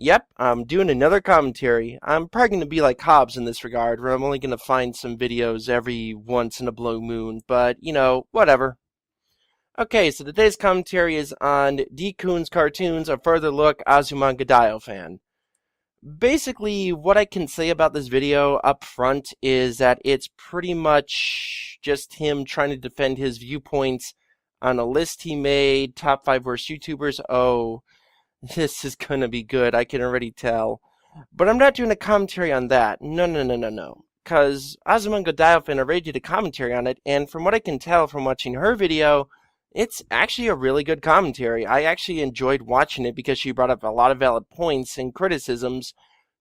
Yep, I'm doing another commentary. I'm probably going to be like Hobbs in this regard, where I'm only going to find some videos every once in a blue moon, but, whatever. Okay, so today's commentary is on D-Coon's Cartoons, a further look, Azumanga Daioh fan. Basically, what I can say about this video up front is that it's pretty much just him trying to defend his viewpoints on a list he made, top 5 worst YouTubers. Oh, this is gonna be good, I can already tell. But I'm not doing a commentary on that. No. Because Azumanga Daioh fan already did a commentary on it, and from what I can tell from watching her video, it's actually a really good commentary. I actually enjoyed watching it because she brought up a lot of valid points and criticisms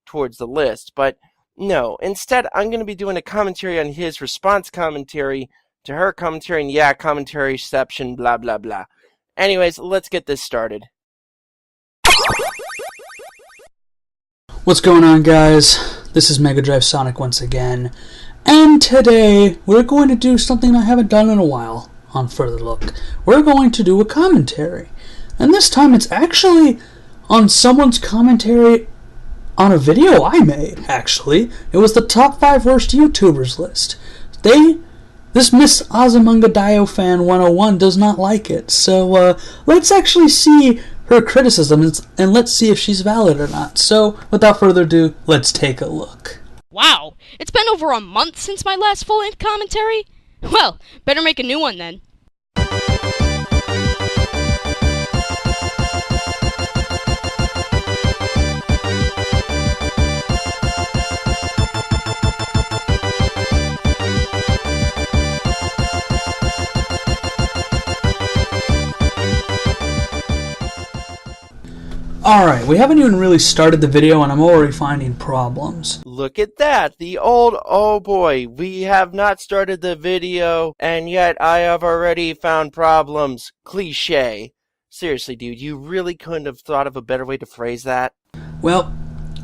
towards the list. But no, instead I'm going to be doing a commentary on his response commentary to her commentary, and yeah, commentary-ception, blah blah blah. Anyways, let's get this started. What's going on, guys? This is Mega Drive Sonic once again, and today we're going to do something I haven't done in a while on Further Look. We're going to do a commentary, and this time it's actually on someone's commentary on a video I made, actually. It was the top 5 worst YouTubers list. This Miss Azumanga Daioh fan 101 does not like it, so let's actually see her criticisms, and let's see if she's valid or not. So, without further ado, let's take a look. Wow, it's been over a month since my last full-length commentary? Well, better make a new one then. Alright, we haven't even really started the video and I'm already finding problems. Look at that, oh boy, we have not started the video, and yet I have already found problems. Cliché. Seriously, dude, you really couldn't have thought of a better way to phrase that? Well,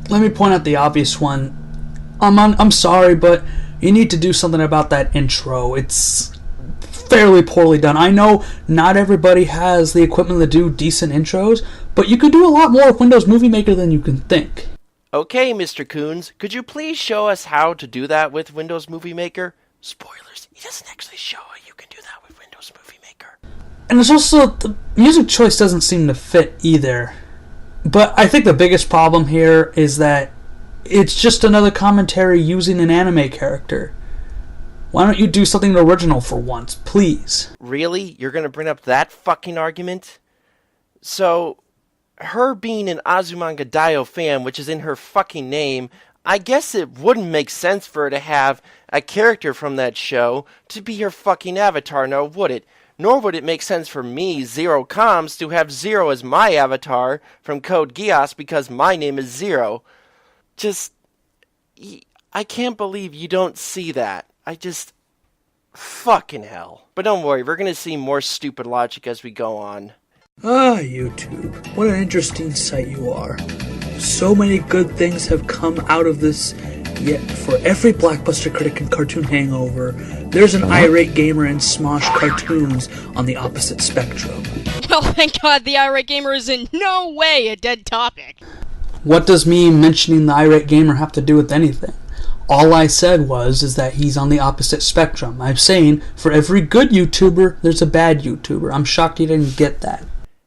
let me point out the obvious one. I'm sorry, but you need to do something about that intro. It's fairly poorly done. I know not everybody has the equipment to do decent intros, but you could do a lot more with Windows Movie Maker than you can think. Okay, Mr. Coons, could you please show us how to do that with Windows Movie Maker? Spoilers, he doesn't actually show how you can do that with Windows Movie Maker. And there's also, the music choice doesn't seem to fit either. But I think the biggest problem here is that it's just another commentary using an anime character. Why don't you do something original for once, please? Really? You're gonna bring up that fucking argument? So, her being an Azumanga Daioh fan, which is in her fucking name, I guess it wouldn't make sense for her to have a character from that show to be her fucking avatar, now would it? Nor would it make sense for me, Xero Comms, to have Zero as my avatar from Code Geass because my name is Zero. I can't believe you don't see that. Fucking hell. But don't worry, we're gonna see more stupid logic as we go on. Ah, YouTube. What an interesting sight you are. So many good things have come out of this, yet for every blockbuster critic and cartoon hangover, there's an irate gamer and Smosh cartoons on the opposite spectrum. Well, thank God the irate gamer is in no way a dead topic. What does me mentioning the irate gamer have to do with anything? All I said is that he's on the opposite spectrum. I'm saying, for every good YouTuber, there's a bad YouTuber. I'm shocked you didn't get that.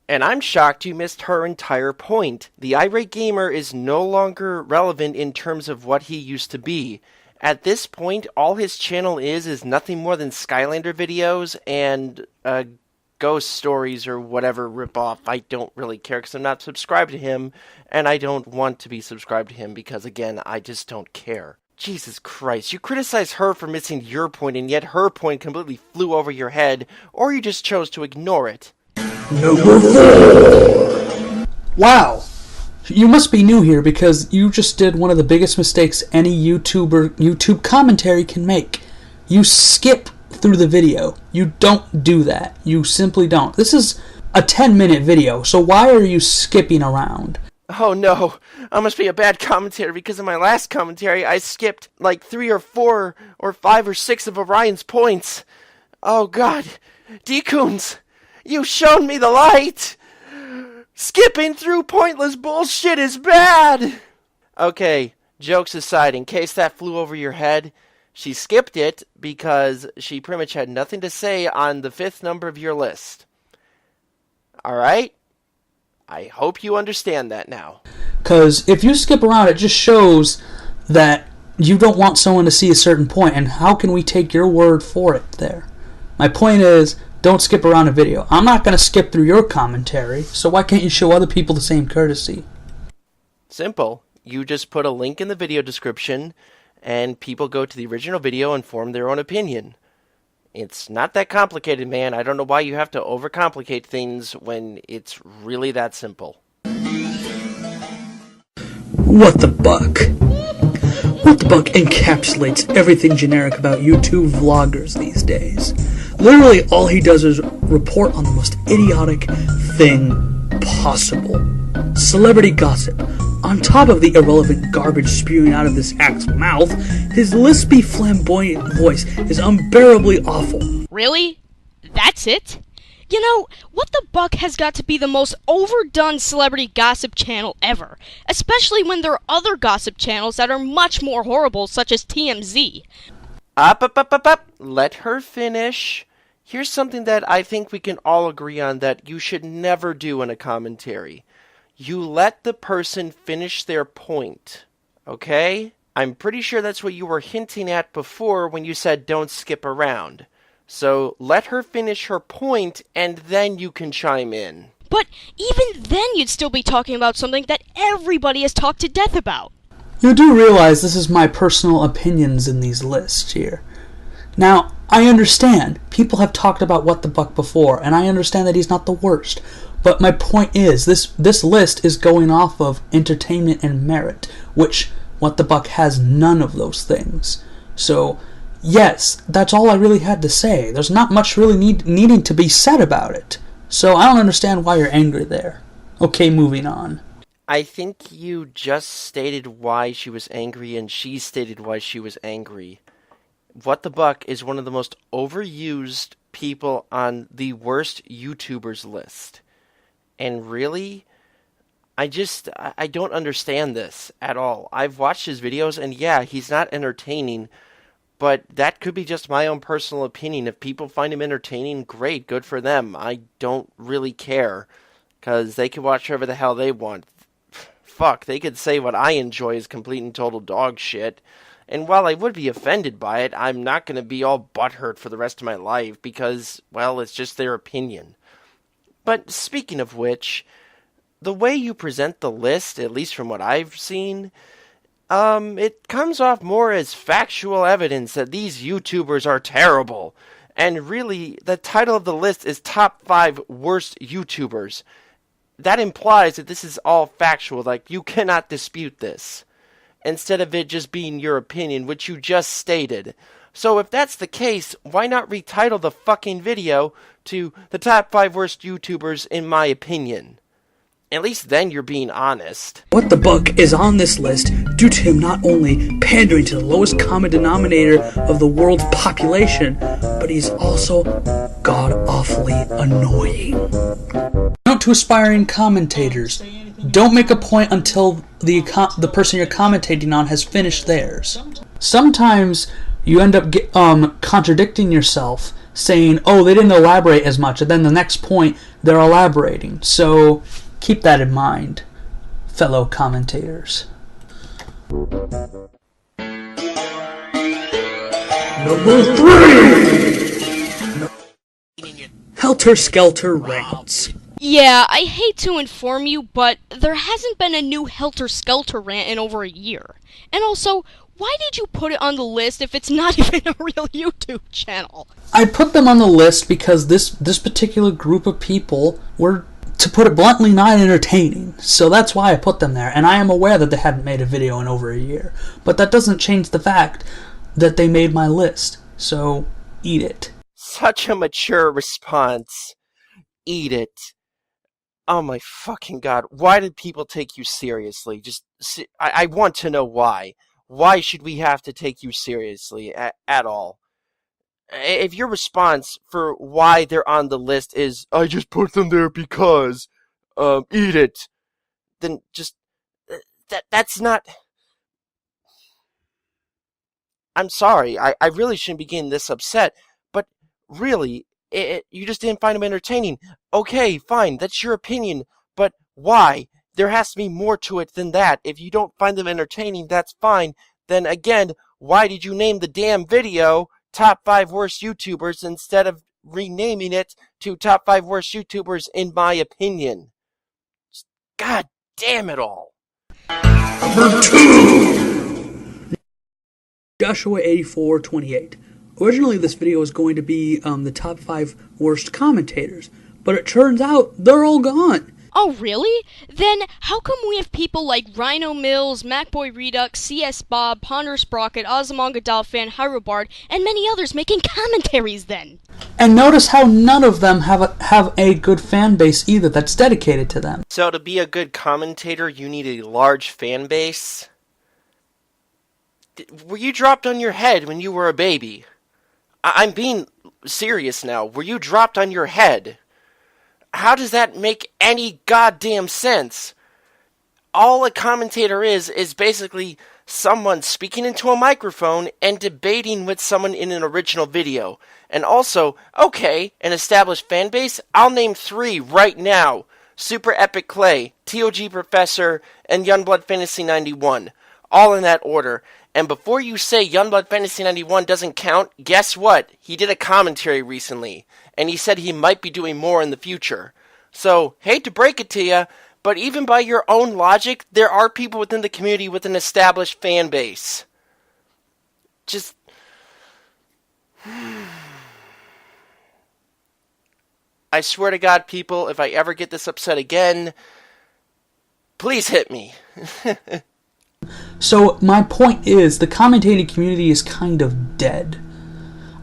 And I'm shocked you missed her entire point. The irate gamer is no longer relevant in terms of what he used to be. At this point, all his channel is nothing more than Skylander videos and ghost stories or whatever ripoff. I don't really care because I'm not subscribed to him, and I don't want to be subscribed to him because, again, I just don't care. Jesus Christ, you criticize her for missing your point, and yet her point completely flew over your head, or you just chose to ignore it. Number 4! Wow. You must be new here because you just did one of the biggest mistakes any YouTube commentary can make. You skip through the video. You don't do that. You simply don't. This is a 10-minute video, so why are you skipping around? Oh no, I must be a bad commentator because in my last commentary I skipped like 3 or 4 or 5 or 6 of Orion's points. Oh god, D-Coons, you've shown me the light! Skipping through pointless bullshit is bad! Okay, jokes aside, in case that flew over your head, she skipped it because she pretty much had nothing to say on the 5th number of your list. Alright? I hope you understand that now. Because if you skip around, it just shows that you don't want someone to see a certain point, and how can we take your word for it there? My point is, don't skip around a video. I'm not going to skip through your commentary, so why can't you show other people the same courtesy? Simple. You just put a link in the video description, and people go to the original video and form their own opinion. It's not that complicated, man. I don't know why you have to overcomplicate things when it's really that simple. What the Buck? What the Buck encapsulates everything generic about YouTube vloggers these days. Literally all he does is report on the most idiotic thing possible. Celebrity gossip. On top of the irrelevant garbage spewing out of this hack's mouth, his lispy, flamboyant voice is unbearably awful. Really? That's it? You know, What the Buck has got to be the most overdone celebrity gossip channel ever, especially when there are other gossip channels that are much more horrible, such as TMZ. Up. Let her finish. Here's something that I think we can all agree on that you should never do in a commentary. You let the person finish their point, okay? I'm pretty sure that's what you were hinting at before when you said don't skip around. So let her finish her point, and then you can chime in. But even then you'd still be talking about something that everybody has talked to death about. You do realize this is my personal opinions in these lists here. Now, I understand. People have talked about What the Buck before, and I understand that he's not the worst. But my point is, this list is going off of entertainment and merit, which What the Buck has none of those things. So, yes, that's all I really had to say. There's not much really needing to be said about it. So I don't understand why you're angry there. Okay, moving on. I think you just stated why she was angry, and she stated why she was angry. What the Buck is one of the most overused people on the worst YouTubers list. And really, I don't understand this at all. I've watched his videos, and yeah, he's not entertaining, but that could be just my own personal opinion. If people find him entertaining, great, good for them. I don't really care, because they can watch whatever the hell they want. Fuck, they could say what I enjoy is complete and total dog shit. And while I would be offended by it, I'm not going to be all butthurt for the rest of my life, because, well, it's just their opinion. But speaking of which, the way you present the list, at least from what I've seen, it comes off more as factual evidence that these YouTubers are terrible. And really, the title of the list is Top 5 Worst YouTubers. That implies that this is all factual, like you cannot dispute this. Instead of it just being your opinion, which you just stated. So if that's the case, why not retitle the fucking video to the top 5 worst YouTubers in my opinion? At least then you're being honest. What the Buck is on this list due to him not only pandering to the lowest common denominator of the world's population, but he's also god-awfully annoying. Note to aspiring commentators, don't make a point until the person you're commentating on has finished theirs. Sometimes you end up contradicting yourself, saying, oh, they didn't elaborate as much, and then the next point, they're elaborating. So keep that in mind, fellow commentators. Number 3! Helter Skelter rants. Yeah, I hate to inform you, but there hasn't been a new Helter Skelter rant in over a year. And also, why did you put it on the list if it's not even a real YouTube channel? I put them on the list because this particular group of people were, to put it bluntly, not entertaining. So that's why I put them there. And I am aware that they hadn't made a video in over a year. But that doesn't change the fact that they made my list. So, eat it. Such a mature response. Eat it. Oh my fucking god. Why did people take you seriously? I want to know why. Why should we have to take you seriously at all? If your response for why they're on the list is, I just put them there because, eat it, then just, that's not, I'm sorry, I really shouldn't be getting this upset, but really, you just didn't find them entertaining. Okay, fine, that's your opinion, but why? There has to be more to it than that. If you don't find them entertaining, that's fine. Then again, why did you name the damn video Top 5 Worst YouTubers instead of renaming it to Top 5 Worst YouTubers in my opinion? God damn it all. Number 2! Joshua8428. Originally this was going to be the top 5 worst commentators, but it turns out they're all gone. Oh, really? Then how come we have people like Rhino Mills, MacBoy Redux, CS Bob, Ponder Sprocket, Ozymandias Dolphin, Hyrobard, and many others making commentaries then? And notice how none of them have a good fan base either that's dedicated to them. So to be a good commentator, you need a large fan base? Were you dropped on your head when you were a baby? I'm being serious now. Were you dropped on your head? How does that make any goddamn sense? All a commentator is basically someone speaking into a microphone and debating with someone in an original video. And also, okay, an established fan base? I'll name 3 right now. Super Epic Clay, TOG Professor, and Youngblood Fantasy 91. All in that order. And before you say Youngblood Fantasy 91 doesn't count, guess what? He did a commentary recently, and he said he might be doing more in the future. So, hate to break it to you, but even by your own logic, there are people within the community with an established fan base. Just... I swear to God, people, if I ever get this upset again, please hit me. So my point is, the commentating community is kind of dead.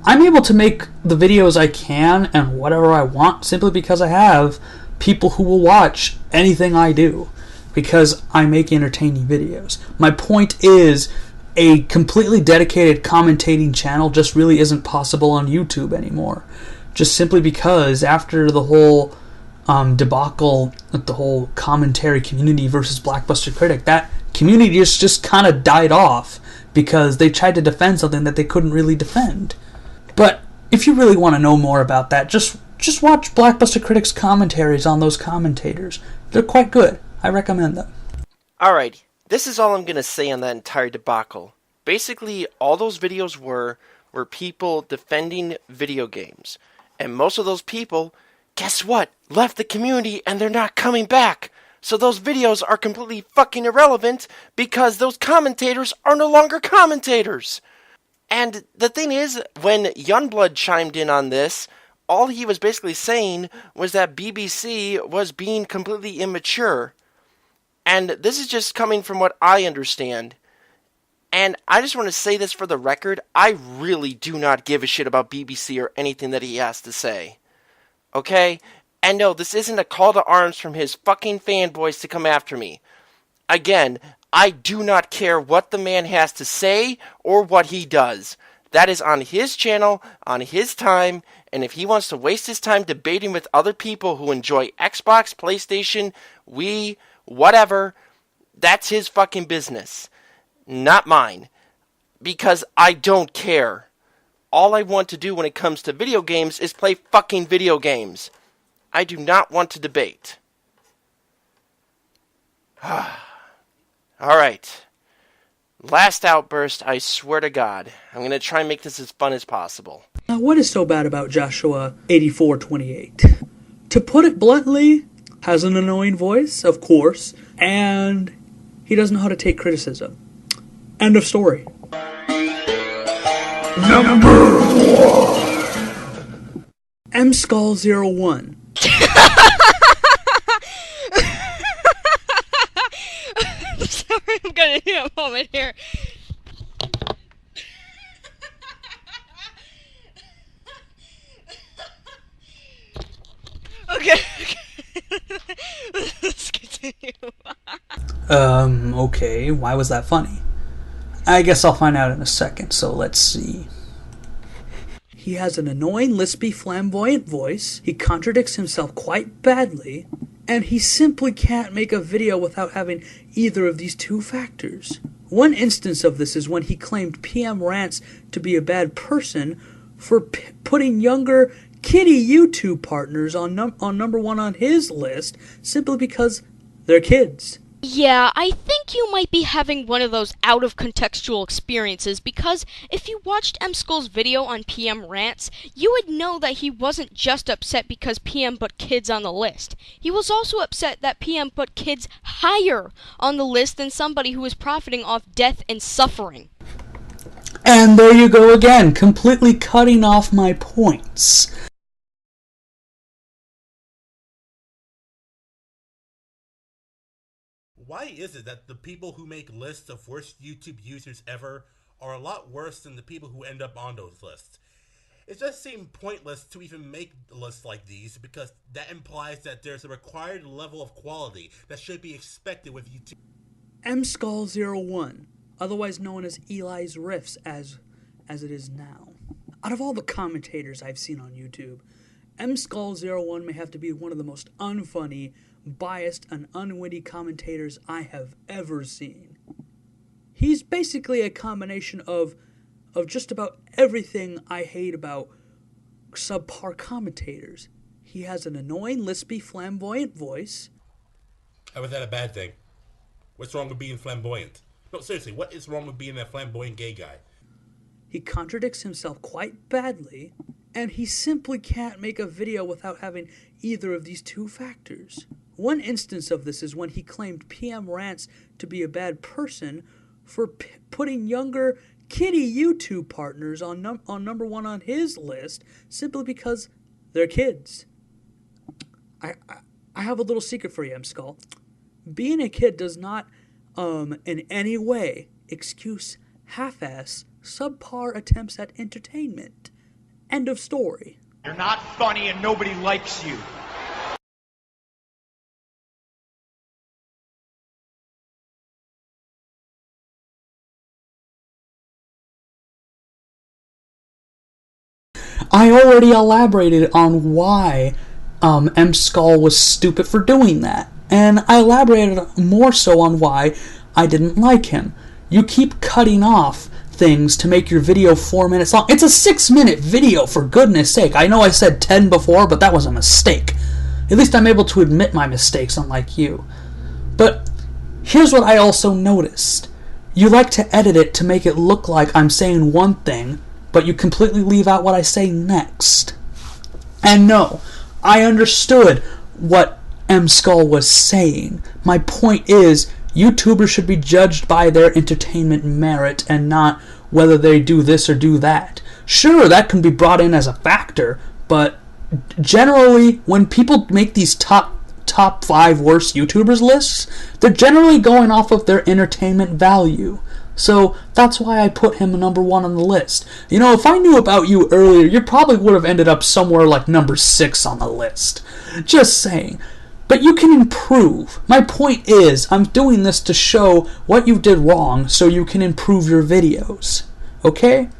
I'm able to make the videos I can and whatever I want simply because I have people who will watch anything I do because I make entertaining videos. My point is, a completely dedicated commentating channel just really isn't possible on YouTube anymore. Just simply because after the whole debacle with the whole commentary community versus Blackbuster Critic, that community just kind of died off because they tried to defend something that they couldn't really defend. But if you really want to know more about that, just watch Blackbuster Critic's commentaries on those commentators. They're quite good. I recommend them. Alright, this is all I'm going to say on that entire debacle. Basically, all those videos were people defending video games. And most of those people, guess what? Left the community and they're not coming back. So those videos are completely fucking irrelevant because those commentators are no longer commentators. And the thing is, when Youngblood chimed in on this, all he was basically saying was that BBC was being completely immature. And this is just coming from what I understand. And I just want to say this for the record, I really do not give a shit about BBC or anything that he has to say. Okay? And no, this isn't a call to arms from his fucking fanboys to come after me. Again, I do not care what the man has to say or what he does. That is on his channel, on his time, and if he wants to waste his time debating with other people who enjoy Xbox, PlayStation, Wii, whatever, that's his fucking business. Not mine. Because I don't care. All I want to do when it comes to video games is play fucking video games. I do not want to debate. Alright. Last outburst, I swear to God. I'm going to try and make this as fun as possible. Now, what is so bad about Joshua 8428? To put it bluntly, has an annoying voice, of course, and he doesn't know how to take criticism. End of story. Number 1. MSkull01. I'm sorry, I'm gonna need a moment here. Okay. Let's continue. Okay, why was that funny? I guess I'll find out in a second, so let's see. He has an annoying, lispy, flamboyant voice, he contradicts himself quite badly, And he simply can't make a video without having either of these two factors. One instance of this is when he claimed PM Rants to be a bad person for putting younger kiddie YouTube partners on number one on his list simply because they're kids. Yeah, I think you might be having one of those out-of-contextual experiences, because if you watched M-Skull's video on PM Rants, you would know that he wasn't just upset because PM put kids on the list. He was also upset that PM put kids higher on the list than somebody who is profiting off death and suffering. And there you go again, completely cutting off my points. Why is it that the people who make lists of worst YouTube users ever are a lot worse than the people who end up on those lists? It just seems pointless to even make lists like these, because that implies that there's a required level of quality that should be expected with YouTube. MSkull01, otherwise known as Eli's Riffs as it is now. Out of all the commentators I've seen on YouTube, MSkull01 may have to be one of the most unfunny, biased, and unwitty commentators I have ever seen. He's basically a combination of just about everything I hate about subpar commentators. He has an annoying, lispy, flamboyant voice. How is that a bad thing? What's wrong with being flamboyant? No, seriously, what is wrong with being a flamboyant gay guy? He contradicts himself quite badly, and he simply can't make a video without having either of these two factors. One instance of this is when he claimed PM Rants to be a bad person for putting younger kiddie YouTube partners on number one on his list simply because they're kids. I have a little secret for you, M-Skull. Being a kid does not in any way excuse half-ass, subpar attempts at entertainment. End of story. You're not funny and nobody likes you. I already elaborated on why M-Skull was stupid for doing that. And I elaborated more so on why I didn't like him. You keep cutting off things to make your video 4 minutes long. It's a 6-minute video, for goodness sake. I know I said 10 before, but that was a mistake. At least I'm able to admit my mistakes, unlike you. But here's what I also noticed. You like to edit it to make it look like I'm saying one thing, but you completely leave out what I say next. And no, I understood what M-Skull was saying. My point is, YouTubers should be judged by their entertainment merit and not whether they do this or do that. Sure, that can be brought in as a factor, but generally, when people make these top 5 worst YouTubers lists, they're generally going off of their entertainment value. So that's why I put him number 1 on the list. You know, if I knew about you earlier, you probably would have ended up somewhere like number 6 on the list. Just saying. But you can improve. My point is, I'm doing this to show what you did wrong so you can improve your videos. Okay?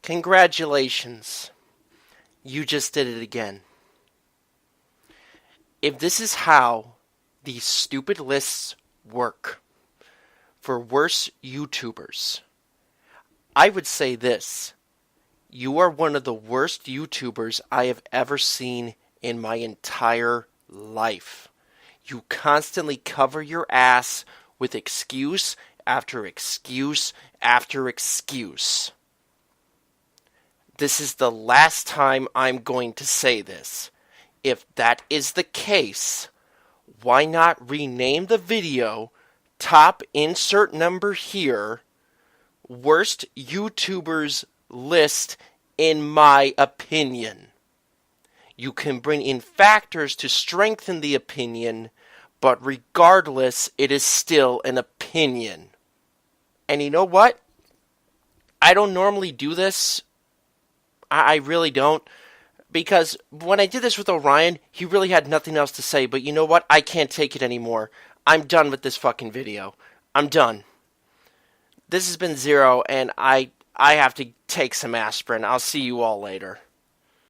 Congratulations. You just did it again. If this is how these stupid lists work for worse YouTubers, I would say this: you are one of the worst YouTubers I have ever seen in my entire life. You constantly cover your ass with excuse after excuse after excuse. This is the last time I'm going to say this. If that is the case, why not rename the video, top insert number here, worst YouTubers list in my opinion. You can bring in factors to strengthen the opinion, but regardless, it is still an opinion. And you know what? I don't normally do this. I really don't. Because when I did this with Orion, he really had nothing else to say. But you know what? I can't take it anymore. I'm done with this fucking video. I'm done. This has been Xero, and I I have to take some aspirin. I'll see you all later.